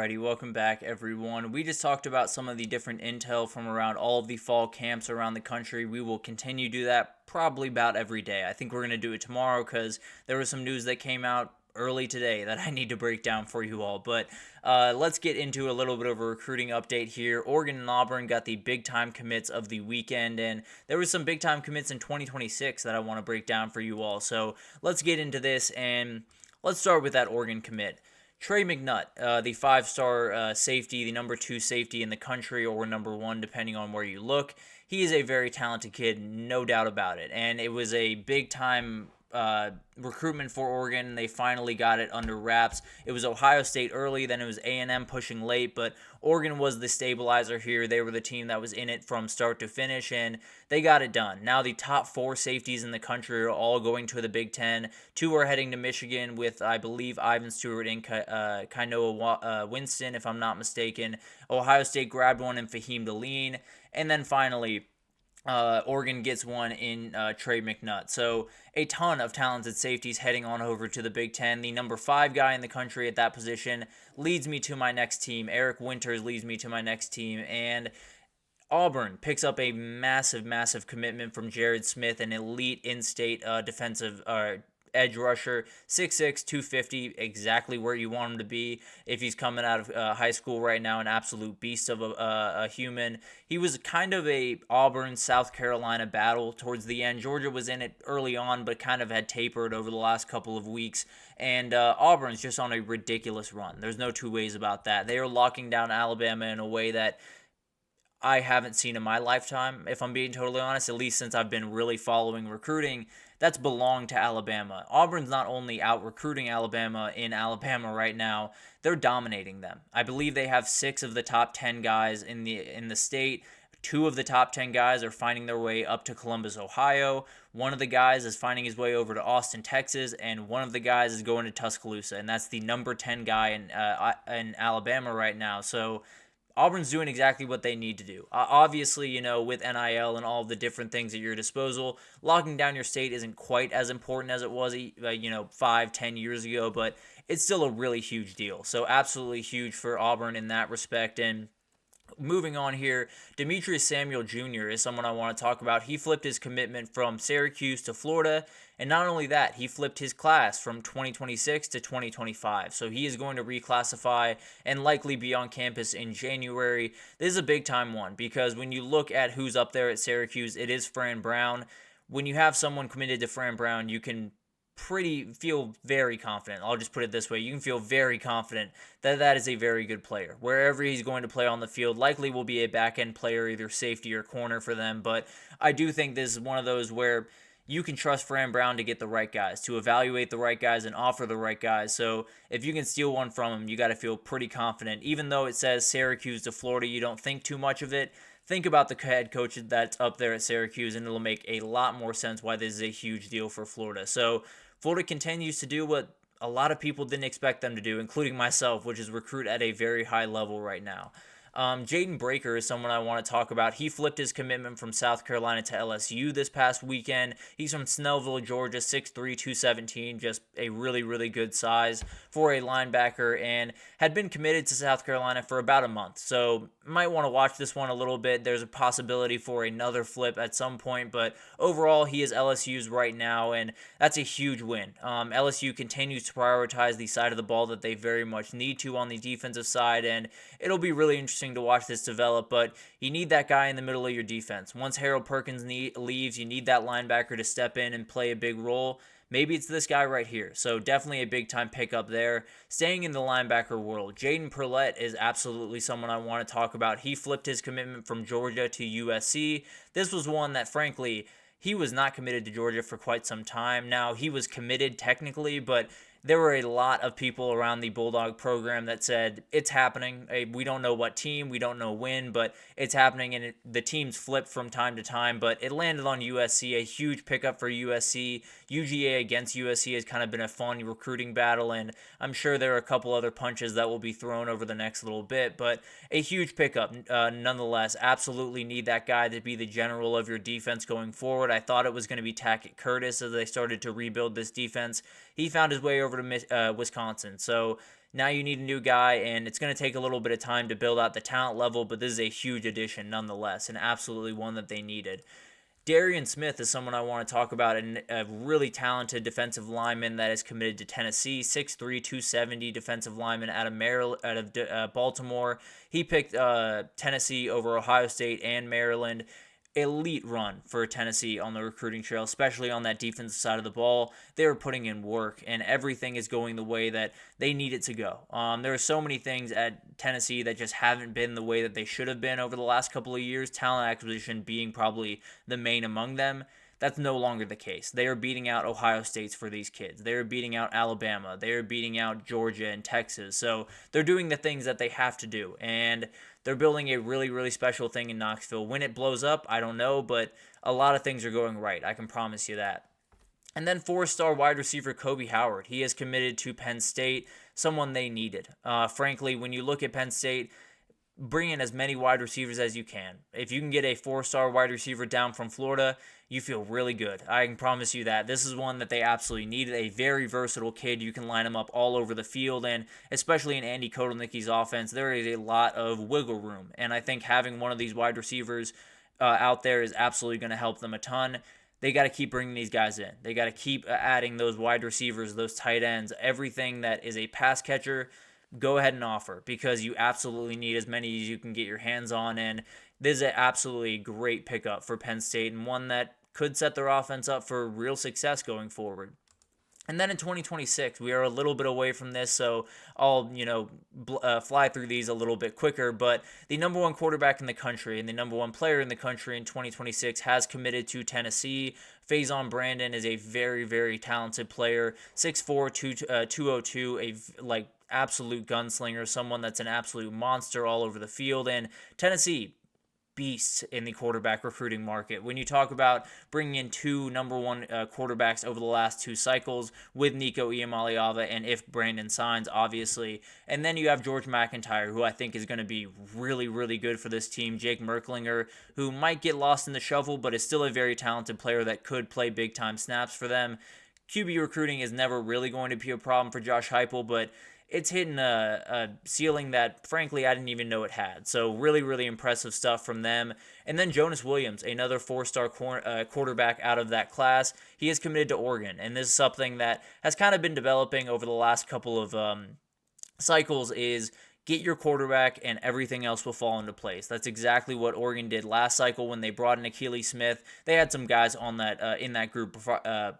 Alrighty, welcome back everyone. We just talked about some of the different intel from around all of the fall camps around the country. We will continue to do that probably about every day. I think we're going to do it tomorrow because there was some news that came out early today that I need to break down for you all. But let's get into a little bit of a recruiting update here. Oregon and Auburn got the big time commits of the weekend, and there was some big time commits in 2026 that I want to break down for you all. So let's get into this, and let's start with that Oregon commit. Trey McNutt, the five-star safety, the number 2 safety in the country, or number 1 depending on where you look. He is a very talented kid, no doubt about it. And it was a big-time recruitment for Oregon. They finally got it under wraps. It was Ohio State early, then it was A&M pushing late, but Oregon was the stabilizer here. They were the team that was in it from start to finish, and they got it done. Now the top 4 safeties in the country are all going to the Big Ten. 2 are heading to Michigan with, I believe, Ivan Stewart and Kainoa Winston, if I'm not mistaken. Ohio State grabbed one in Fahim Deline. And then finally, Oregon gets one in Trey McNutt. So a ton of talented safeties heading on over to the Big Ten. The number 5 guy in the country at that position leads me to my next team. Eric Winters leads me to my next team. And Auburn picks up a massive commitment from Jared Smith, an elite in-state defensive edge rusher, 6'6", 250, exactly where you want him to be. If he's coming out of high school right now, an absolute beast of a human. He was kind of a Auburn-South Carolina battle towards the end. Georgia was in it early on, but kind of had tapered over the last couple of weeks. And Auburn's just on a ridiculous run. There's no two ways about that. They are locking down Alabama in a way that I haven't seen in my lifetime, if I'm being totally honest, at least since I've been really following recruiting. That's belonged to Alabama. Auburn's not only out recruiting Alabama in Alabama right now, they're dominating them. I believe they have 6 of the top 10 guys in the state. 2 of the top 10 guys are finding their way up to Columbus, Ohio. One of the guys is finding his way over to Austin, Texas, and one of the guys is going to Tuscaloosa, and that's the number 10 guy in Alabama right now. So Auburn's doing exactly what they need to do. Obviously, with NIL and all the different things at your disposal, locking down your state isn't quite as important as it was, 5-10 years ago, but it's still a really huge deal. So absolutely huge for Auburn in that respect. And moving on here, Demetrius Samuel Jr. is someone I want to talk about. He flipped his commitment from Syracuse to Florida, and not only that, he flipped his class from 2026 to 2025. So he is going to reclassify and likely be on campus in January. This is a big-time one because when you look at who's up there at Syracuse, it is Fran Brown. When you have someone committed to Fran Brown, you can feel very confident. I'll just put it this way. You can feel very confident that that is a very good player. Wherever he's going to play on the field, likely will be a back-end player, either safety or corner for them. But I do think this is one of those where you can trust Fran Brown to get the right guys, to evaluate the right guys and offer the right guys. So if you can steal one from him, you got to feel pretty confident. Even though it says Syracuse to Florida, you don't think too much of it. Think about the head coach that's up there at Syracuse, and it'll make a lot more sense why this is a huge deal for Florida. So Florida continues to do what a lot of people didn't expect them to do, including myself, which is recruit at a very high level right now. Jaden Breaker is someone I want to talk about. He flipped his commitment from South Carolina to LSU this past weekend. He's from Snellville, Georgia, 6'3", 217, just a really good size for a linebacker, and had been committed to South Carolina for about a month. So might want to watch this one a little bit. There's a possibility for another flip at some point, but overall he is LSU's right now, and that's a huge win. LSU continues to prioritize the side of the ball that they very much need to on the defensive side, and it'll be really interesting to watch this develop, but you need that guy in the middle of your defense. Once Harold Perkins leaves, you need that linebacker to step in and play a big role. Maybe it's this guy right here. So definitely a big-time pickup there. Staying in the linebacker world, Jaden Perlette is absolutely someone I want to talk about. He flipped his commitment from Georgia to USC. This was one that, frankly, he was not committed to Georgia for quite some time. Now, he was committed technically, but there were a lot of people around the Bulldog program that said, it's happening. We don't know what team, we don't know when, but it's happening, and the teams flip from time to time, but it landed on USC, a huge pickup for USC. UGA against USC has kind of been a fun recruiting battle, and I'm sure there are a couple other punches that will be thrown over the next little bit, but a huge pickup nonetheless. Absolutely need that guy to be the general of your defense going forward. I thought it was going to be Tackett Curtis as they started to rebuild this defense. He found his way over over to Wisconsin. So now you need a new guy, and it's going to take a little bit of time to build out the talent level, but this is a huge addition nonetheless, and absolutely one that they needed. Darian Smith is someone I want to talk about, and a really talented defensive lineman that is committed to Tennessee. 6'3", 270 defensive lineman out of Maryland, out of Baltimore. He picked Tennessee over Ohio State and Maryland. Elite run for Tennessee on the recruiting trail, especially on that defensive side of the ball. They were putting in work, and everything is going the way that they need it to go. There are so many things at Tennessee that just haven't been the way that they should have been over the last couple of years, talent acquisition being probably the main among them. That's no longer the case. They are beating out Ohio States for these kids. They are beating out Alabama. They are beating out Georgia and Texas. So they're doing the things that they have to do. And they're building a really, really special thing in Knoxville. When it blows up, I don't know, but a lot of things are going right. I can promise you that. And then 4-star wide receiver Kobe Howard. He is committed to Penn State, someone they needed. Frankly, when you look at Penn State, bring in as many wide receivers as you can. If you can get a 4-star wide receiver down from Florida, you feel really good. I can promise you that. This is one that they absolutely needed. A very versatile kid. You can line him up all over the field, and especially in Andy Kotelnicki's offense, there is a lot of wiggle room. And I think having one of these wide receivers out there is absolutely going to help them a ton. They got to keep bringing these guys in. They got to keep adding those wide receivers, those tight ends, everything that is a pass catcher. Go ahead and offer, because you absolutely need as many as you can get your hands on. And this is an absolutely great pickup for Penn State, and one that could set their offense up for real success going forward. And then in 2026, we are a little bit away from this, so I'll, fly through these a little bit quicker. But the number one quarterback in the country and the number one player in the country in 2026 has committed to Tennessee. Faison Brandon is a very, very talented player. 6'4", 202, absolute gunslinger, someone that's an absolute monster all over the field. And Tennessee, beasts in the quarterback recruiting market. When you talk about bringing in two number one quarterbacks over the last two cycles with Nico Iamaleava, and if Brandon signs, obviously. And then you have George McIntyre, who I think is going to be really, really good for this team. Jake Merklinger, who might get lost in the shuffle, but is still a very talented player that could play big-time snaps for them. QB recruiting is never really going to be a problem for Josh Heupel, but it's hitting a ceiling that, frankly, I didn't even know it had. So really, really impressive stuff from them. And then Jonas Williams, another 4-star quarterback out of that class. He is committed to Oregon, and this is something that has kind of been developing over the last couple of cycles, is get your quarterback and everything else will fall into place. That's exactly what Oregon did last cycle when they brought in Akili Smith. They had some guys on that in that group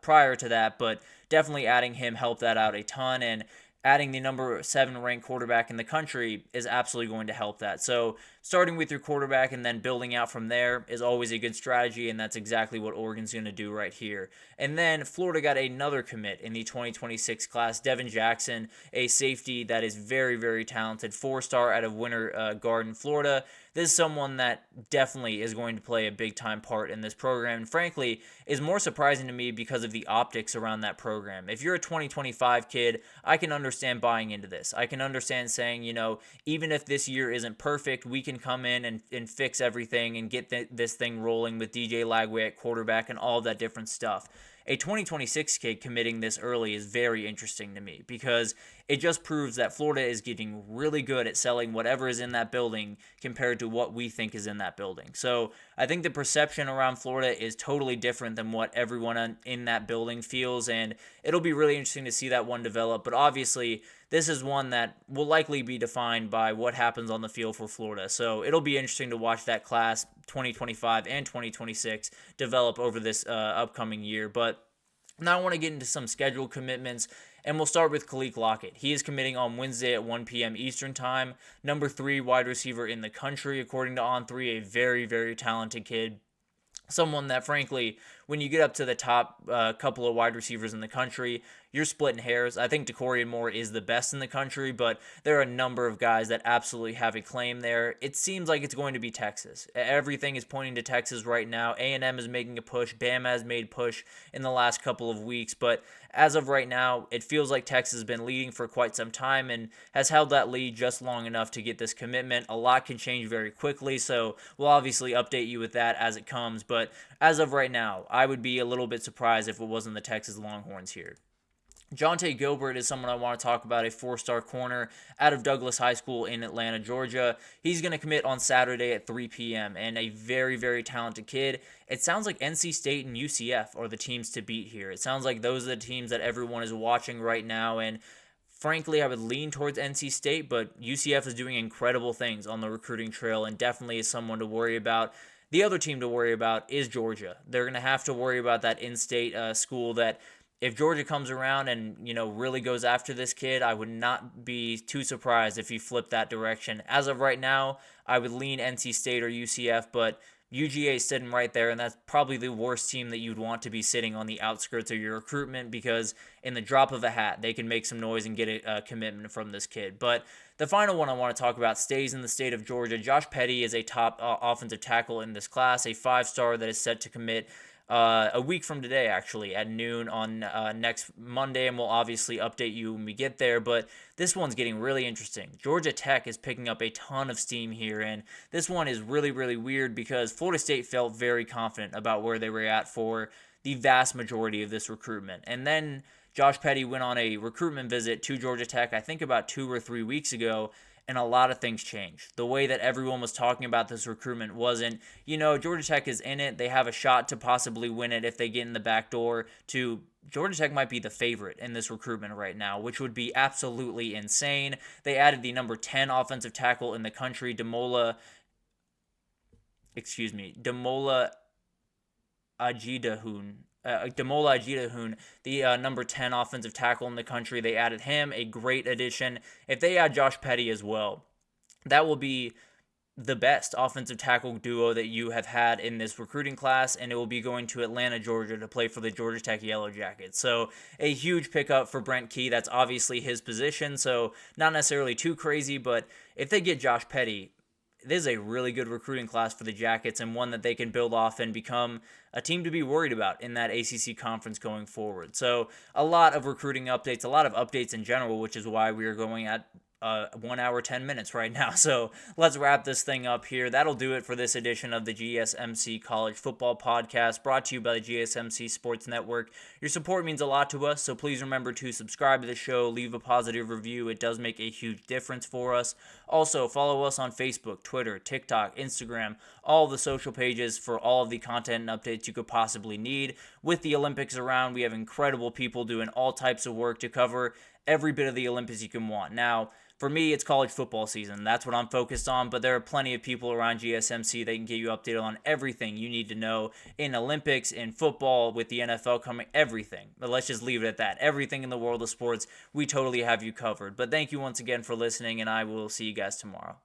prior to that, but definitely adding him helped that out a ton, and adding the number 7 ranked quarterback in the country is absolutely going to help that. So starting with your quarterback and then building out from there is always a good strategy, and that's exactly what Oregon's going to do right here. And then Florida got another commit in the 2026 class, Devin Jackson, a safety that is very, very talented, 4-star out of Winter Garden, Florida. This is someone that definitely is going to play a big-time part in this program, and frankly, is more surprising to me because of the optics around that program. If you're a 2025 kid, I can understand buying into this. I can understand saying, even if this year isn't perfect, we can come in and fix everything and get this thing rolling with DJ Lagway at quarterback and all of that different stuff. A 2026 kid committing this early is very interesting to me, because it just proves that Florida is getting really good at selling whatever is in that building compared to what we think is in that building. So I think the perception around Florida is totally different than what everyone in that building feels, and it'll be really interesting to see that one develop. But obviously, this is one that will likely be defined by what happens on the field for Florida. So it'll be interesting to watch that class 2025 and 2026 develop over this upcoming year. But now I want to get into some scheduled commitments, and we'll start with Khalil Lockett. He is committing on Wednesday at 1 p.m. Eastern Time. Number 3 wide receiver in the country, according to On3, a very, very talented kid. Someone that, frankly, when you get up to the top couple of wide receivers in the country, you're splitting hairs. I think DeCorian Moore is the best in the country, but there are a number of guys that absolutely have a claim there. It seems like it's going to be Texas. Everything is pointing to Texas right now. A&M is making a push. Bama has made push in the last couple of weeks, but as of right now, it feels like Texas has been leading for quite some time and has held that lead just long enough to get this commitment. A lot can change very quickly, so we'll obviously update you with that as it comes, but as of right now, I would be a little bit surprised if it wasn't the Texas Longhorns here. Jonte Gilbert is someone I want to talk about, a four-star corner out of Douglas High School in Atlanta, Georgia. He's going to commit on Saturday at 3 p.m. and a very, very talented kid. It sounds like NC State and UCF are the teams to beat here. It sounds like those are the teams that everyone is watching right now, and frankly, I would lean towards NC State, but UCF is doing incredible things on the recruiting trail and definitely is someone to worry about. The other team to worry about is Georgia. They're going to have to worry about that in-state school that if Georgia comes around and, really goes after this kid, I would not be too surprised if he flipped that direction. As of right now, I would lean NC State or UCF, but UGA is sitting right there, and that's probably the worst team that you'd want to be sitting on the outskirts of your recruitment because in the drop of a hat, they can make some noise and get a commitment from this kid. But the final one I want to talk about stays in the state of Georgia. Josh Petty is a top offensive tackle in this class, a five-star that is set to commit a week from today, actually, at noon on next Monday, and we'll obviously update you when we get there. But this one's getting really interesting. Georgia Tech is picking up a ton of steam here, and this one is really, really weird because Florida State felt very confident about where they were at for the vast majority of this recruitment. And then Josh Petty went on a recruitment visit to Georgia Tech, I think about 2 or 3 weeks ago, and a lot of things changed. The way that everyone was talking about this recruitment wasn't, Georgia Tech is in it. They have a shot to possibly win it if they get in the back door. To Georgia Tech might be the favorite in this recruitment right now, which would be absolutely insane. They added the number 10 offensive tackle in the country, Demola Ajidahun. Demola Ajidahun, the number 10 offensive tackle in the country. They added him, a great addition. If they add Josh Petty as well, that will be the best offensive tackle duo that you have had in this recruiting class, and it will be going to Atlanta, Georgia to play for the Georgia Tech Yellow Jackets. So a huge pickup for Brent Key. That's obviously his position, so not necessarily too crazy, but if they get Josh Petty, this is a really good recruiting class for the Jackets and one that they can build off and become a team to be worried about in that ACC conference going forward. So a lot of recruiting updates, a lot of updates in general, which is why we are going at 1 hour, 10 minutes right now. So let's wrap this thing up here. That'll do it for this edition of the GSMC College Football Podcast, brought to you by the GSMC Sports Network. Your support means a lot to us, so please remember to subscribe to the show, leave a positive review. It does make a huge difference for us. Also, follow us on Facebook, Twitter, TikTok, Instagram, all the social pages for all of the content and updates you could possibly need. With the Olympics around, we have incredible people doing all types of work to cover every bit of the Olympics you can want. Now, for me, it's college football season. That's what I'm focused on, but there are plenty of people around GSMC that can get you updated on everything you need to know in Olympics, in football, with the NFL coming, everything. But let's just leave it at that. Everything in the world of sports, we totally have you covered. But thank you once again for listening, and I will see you guys tomorrow.